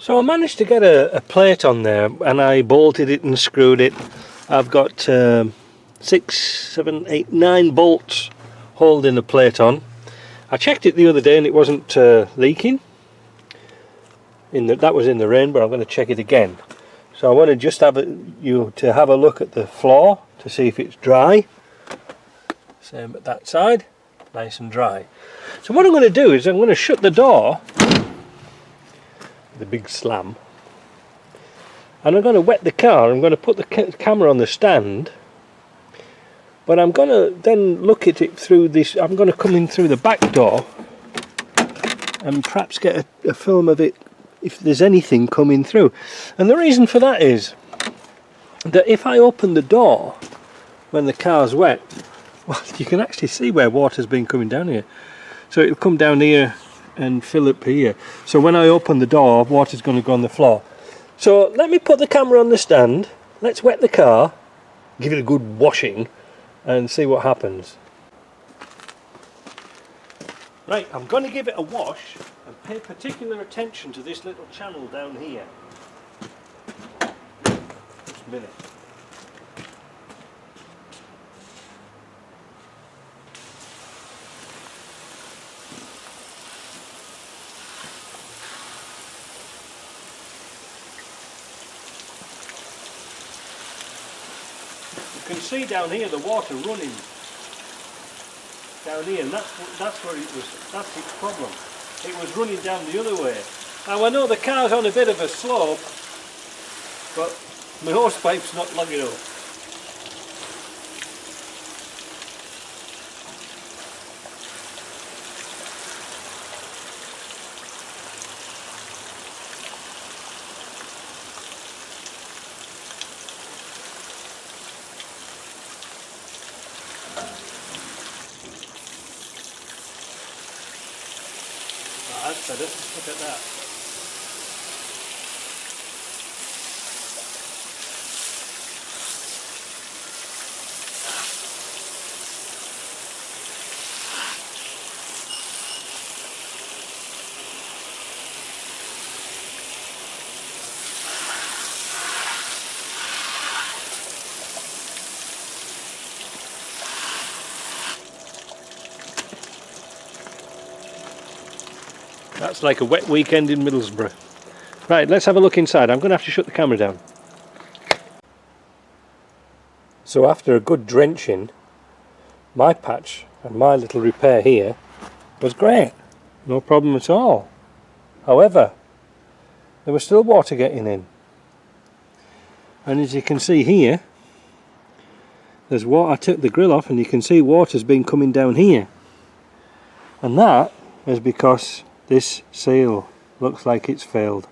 So I managed to get a plate on there, and I bolted it and screwed it. I've got 6, 7, 8, 9 bolts holding the plate on. I checked it the other day and it wasn't leaking. That was in the rain, but I'm going to check it again. So I want to just have you to have a look at the floor to see if it's dry. Same at that side, nice and dry. So what I'm going to do is I'm going to shut the door, the big slam, and I'm going to wet the car. I'm going to put the camera on the stand, but I'm going to then look at it through this. I'm going to come in through the back door and perhaps get a film of it if there's anything coming through. And the reason for that is that if I open the door when the car's wet, well, you can actually see where water's been coming down here. So it'll come down here and fill up here. So when I open the door, water's going to go on the floor. So let me put the camera on the stand, let's wet the car, give it a good washing and see what happens. Right, I'm going to give it a wash and pay particular attention to this little channel down here. Just a minute. You can see down here the water running down here, and that's where it was. That's its problem. It was running down the other way. Now I know the car's on a bit of a slope, but my hose pipe's not long enough. That's better. Look at that. That's like a wet weekend in Middlesbrough. Right, let's have a look inside. I'm going to have to shut the camera down. So after a good drenching, my patch and my little repair here was great. No problem at all. However, there was still water getting in. And as you can see here, there's water. I took the grill off and you can see water's been coming down here. And that is because this seal looks like it's failed.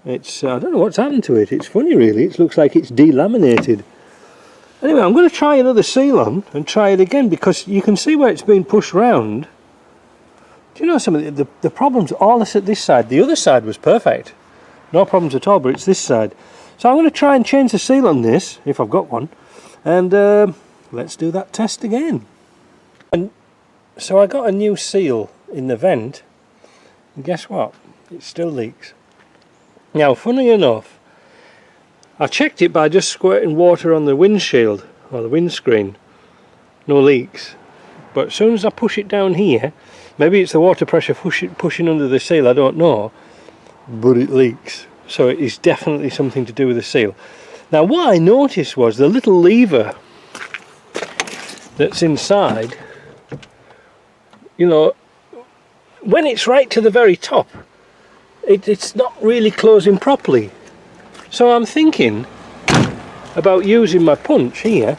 It's I don't know what's happened to it. It's funny really. It looks like it's delaminated. Anyway, I'm going to try another seal on and try it again because you can see where it's been pushed round. Do you know something? The problems all this at this side. The other side was perfect. No problems at all, but it's this side. So I'm going to try and change the seal on this, if I've got one. And let's do that test again. And so I got a new seal in the vent, and guess what? It still leaks. Now, funny enough, I checked it by just squirting water on the windshield or the windscreen. No leaks. But as soon as I push it down here, maybe it's the water pressure pushing under the seal, I don't know, but it leaks. So it is definitely something to do with the seal. Now what I noticed was the little lever that's inside, you know, when it's right to the very top, it's not really closing properly. So I'm thinking about using my punch here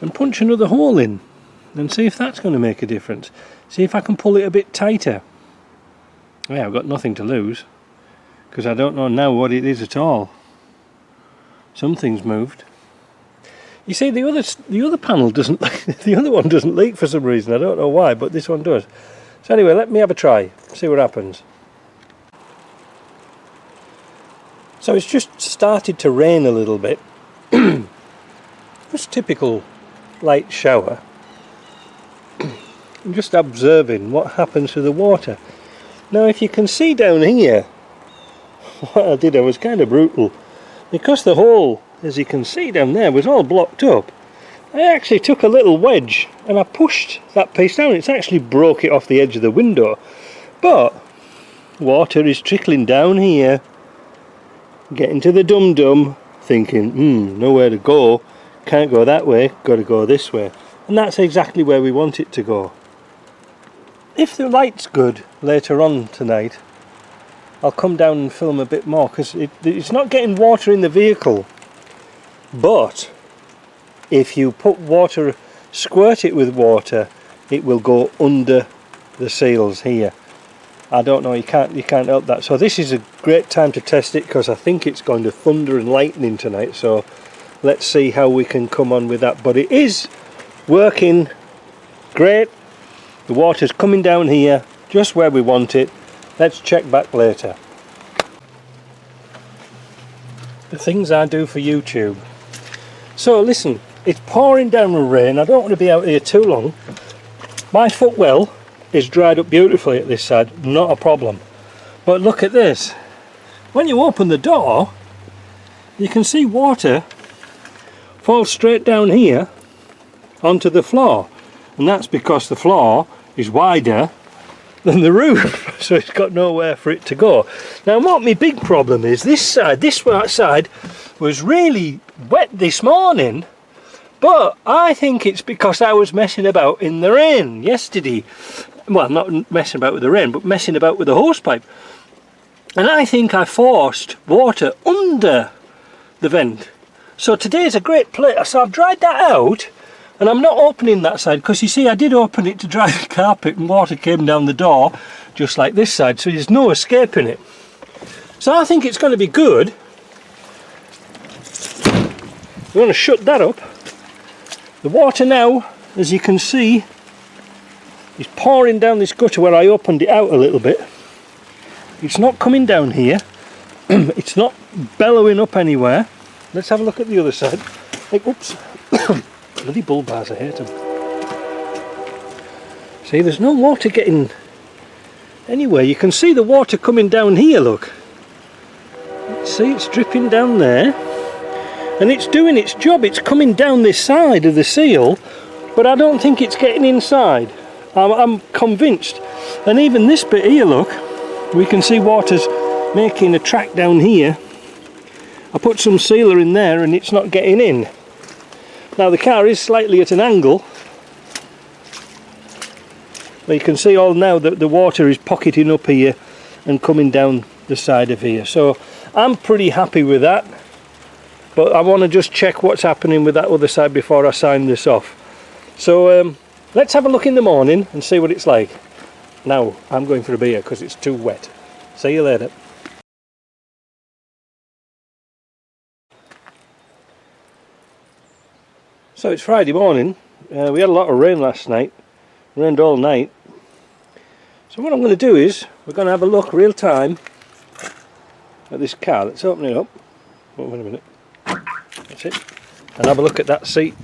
and punch another hole in and see if that's going to make a difference. See if I can pull it a bit tighter. Yeah, I've got nothing to lose because I don't know now what it is at all. Something's moved. You see, the other panel doesn't the other one doesn't leak for some reason. I don't know why, but this one does. So anyway, let me have a try, see what happens. So it's just started to rain a little bit. Just typical light shower. I'm just observing what happens to the water. Now if you can see down here, what I did, I was kind of brutal. Because the hole, as you can see down there, was all blocked up, I actually took a little wedge and I pushed that piece down. It's actually broke it off the edge of the window. But water is trickling down here, getting to the dum-dum, thinking, nowhere to go, can't go that way, got to go this way. And that's exactly where we want it to go. If the light's good later on tonight, I'll come down and film a bit more, because it's not getting water in the vehicle. But if you put water, squirt it with water, it will go under the seals here. I don't know, you can't help that. So this is a great time to test it, because I think it's going to thunder and lightning tonight. So let's see how we can come on with that. But it is working great. The water's coming down here just where we want it. Let's check back later. The things I do for YouTube. So listen, it's pouring down with rain. I don't want to be out here too long. My footwell is dried up beautifully at this side, not a problem. But look at this. When you open the door, you can see water fall straight down here onto the floor. And that's because the floor is wider than the roof, so it's got nowhere for it to go. Now what my big problem is, this side was really wet this morning, but I think it's because I was messing about in the rain yesterday. Well, not messing about with the rain, but messing about with the hosepipe. And I think I forced water under the vent. So today's a great place. So I've dried that out, and I'm not opening that side, because you see I did open it to dry the carpet and water came down the door just like this side, so there's no escaping it. So I think it's going to be good. We're going to shut that up. The water now, as you can see, is pouring down this gutter where I opened it out a little bit. It's not coming down here. It's not bellowing up anywhere. Let's have a look at the other side. Hey, oops. Bloody bull bars, I hate them. See, there's no water getting anywhere. You can see the water coming down here, look. See, it's dripping down there. And it's doing its job. It's coming down this side of the seal, but I don't think it's getting inside. I'm convinced. And even this bit here, look, we can see water's making a track down here. I put some sealer in there and it's not getting in. Now the car is slightly at an angle, but you can see all now that the water is pocketing up here and coming down the side of here. So I'm pretty happy with that, but I want to just check what's happening with that other side before I sign this off. So let's have a look in the morning and see what it's like. Now I'm going for a beer because it's too wet. See you later. So it's Friday morning. We had a lot of rain last night. It rained all night. So what I'm going to do is we're going to have a look real time at this car. Let's open it up. Oh, wait a minute. That's it. And have a look at that seat.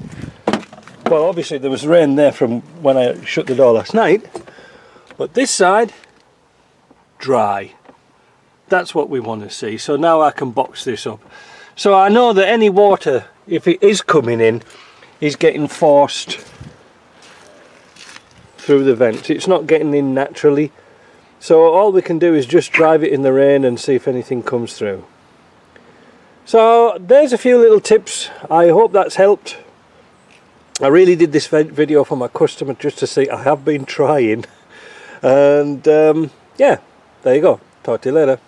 Well, obviously there was rain there from when I shut the door last night, but this side, dry. That's what we want to see. So now I can box this up. So I know that any water, if it is coming in, is getting forced through the vents. It's not getting in naturally. So all we can do is just drive it in the rain and see if anything comes through. So there's a few little tips. I hope that's helped. I really did this video for my customer just to see. I have been trying. And yeah, there you go. Talk to you later.